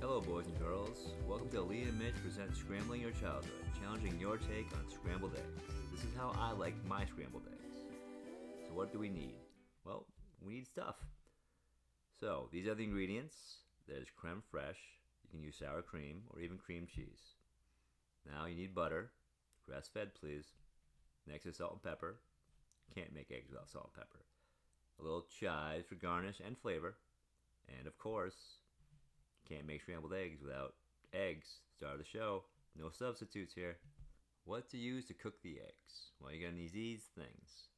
Hello boys and girls, welcome to Lee and Mitch present Scrambling Your Childhood, challenging your take on scrambled eggs. This is how I like my scrambled eggs. So what do we need? Well, we need stuff. So these are the ingredients. There's creme fraiche, you can use sour cream or even cream cheese. Now you need butter, grass-fed please. Next is salt and pepper. Can't make eggs without salt and pepper. A little chives for garnish and flavor. And of course, can't make scrambled eggs without eggs. Start of the show. No substitutes here. What to use to cook the eggs? Well, you're going to need these things.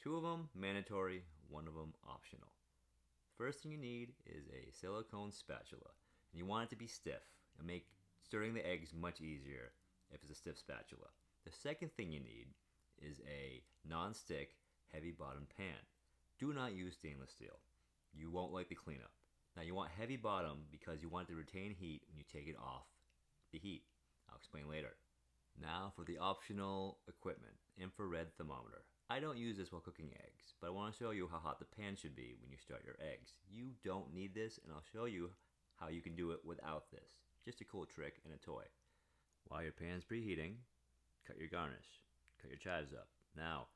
2 of them mandatory, 1 of them optional. First thing you need is a silicone spatula. And you want it to be stiff and make stirring the eggs much easier if it's a stiff spatula. The second thing you need is a non-stick, heavy bottom pan. Do not use stainless steel. You won't like the cleanup. Now you want heavy bottom because you want it to retain heat when you take it off the heat. I'll explain later. Now for the optional equipment, infrared thermometer. I don't use this while cooking eggs, but I want to show you how hot the pan should be when you start your eggs. You don't need this, and I'll show you how you can do it without this. Just a cool trick and a toy. While your pan's preheating, cut your garnish. Cut your chives up. Now,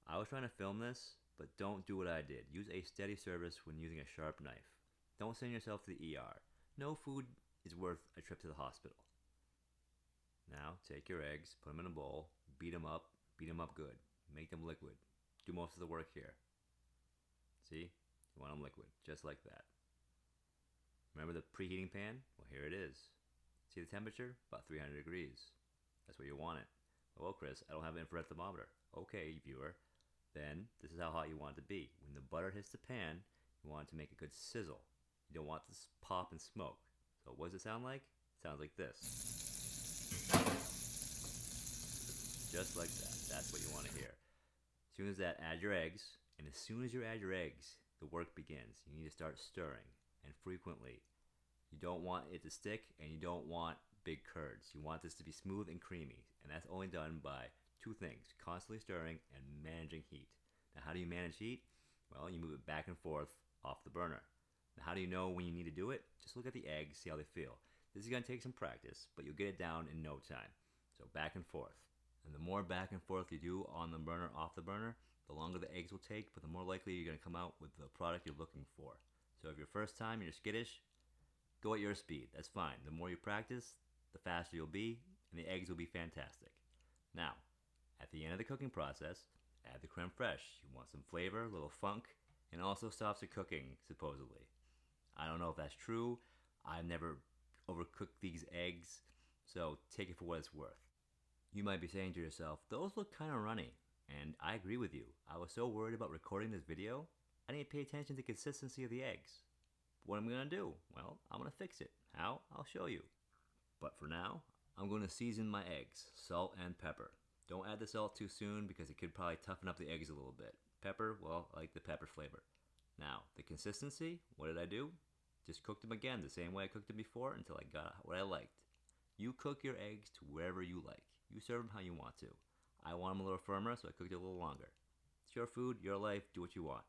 I was trying to film this, but don't do what I did. Use a steady surface when using a sharp knife. Don't send yourself to the ER. No food is worth a trip to the hospital. Now, take your eggs, put them in a bowl, beat them up good. Make them liquid. Do most of the work here. See? You want them liquid, just like that. Remember the preheating pan? Well, here it is. See the temperature? About 300 degrees. That's where you want it. Well, Chris, I don't have an infrared thermometer. Okay, viewer. Then, this is how hot you want it to be. When the butter hits the pan, you want it to make a good sizzle. You don't want this pop and smoke. So what does it sound like? It sounds like this. Just like that. That's what you want to hear. As soon as that, add your eggs. And as soon as you add your eggs, the work begins. You need to start stirring. And frequently. You don't want it to stick and you don't want big curds. You want this to be smooth and creamy. And that's only done by 2 things. Constantly stirring and managing heat. Now how do you manage heat? Well, you move it back and forth off the burner. Now, how do you know when you need to do it? Just look at the eggs, see how they feel. This is going to take some practice, but you'll get it down in no time. So back and forth. And the more back and forth you do on the burner, off the burner, the longer the eggs will take, but the more likely you're going to come out with the product you're looking for. So if your first time you're skittish, go at your speed. That's fine. The more you practice, the faster you'll be, and the eggs will be fantastic. Now, at the end of the cooking process, add the creme fraiche. You want some flavor, a little funk, and also stops the cooking, supposedly. I don't know if that's true. I've never overcooked these eggs, so take it for what it's worth. You might be saying to yourself, those look kind of runny. And I agree with you. I was so worried about recording this video, I didn't pay attention to the consistency of the eggs. What am I going to do? Well, I'm going to fix it. How? I'll show you. But for now, I'm going to season my eggs, salt and pepper. Don't add the salt too soon because it could probably toughen up the eggs a little bit. Pepper, well, I like the pepper flavor. Now, the consistency, what did I do? Just cooked them again the same way I cooked them before until I got what I liked. You cook your eggs to wherever you like. You serve them how you want to. I want them a little firmer, so I cooked it a little longer. It's your food, your life, do what you want.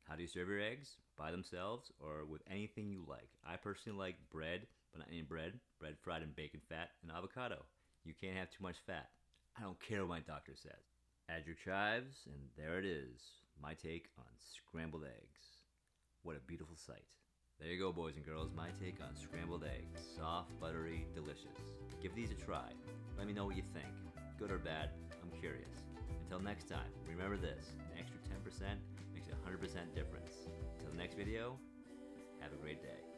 How do you serve your eggs? By themselves or with anything you like. I personally like bread, but not any bread. Bread fried in bacon fat and avocado. You can't have too much fat. I don't care what my doctor says. Add your chives, and there it is. My take on scrambled eggs. What a beautiful sight. There you go, boys and girls. My take on scrambled eggs. Soft, buttery, delicious. Give these a try. Let me know what you think. Good or bad, I'm curious. Until next time, remember this. An extra 10% makes a 100% difference. Until the next video, have a great day.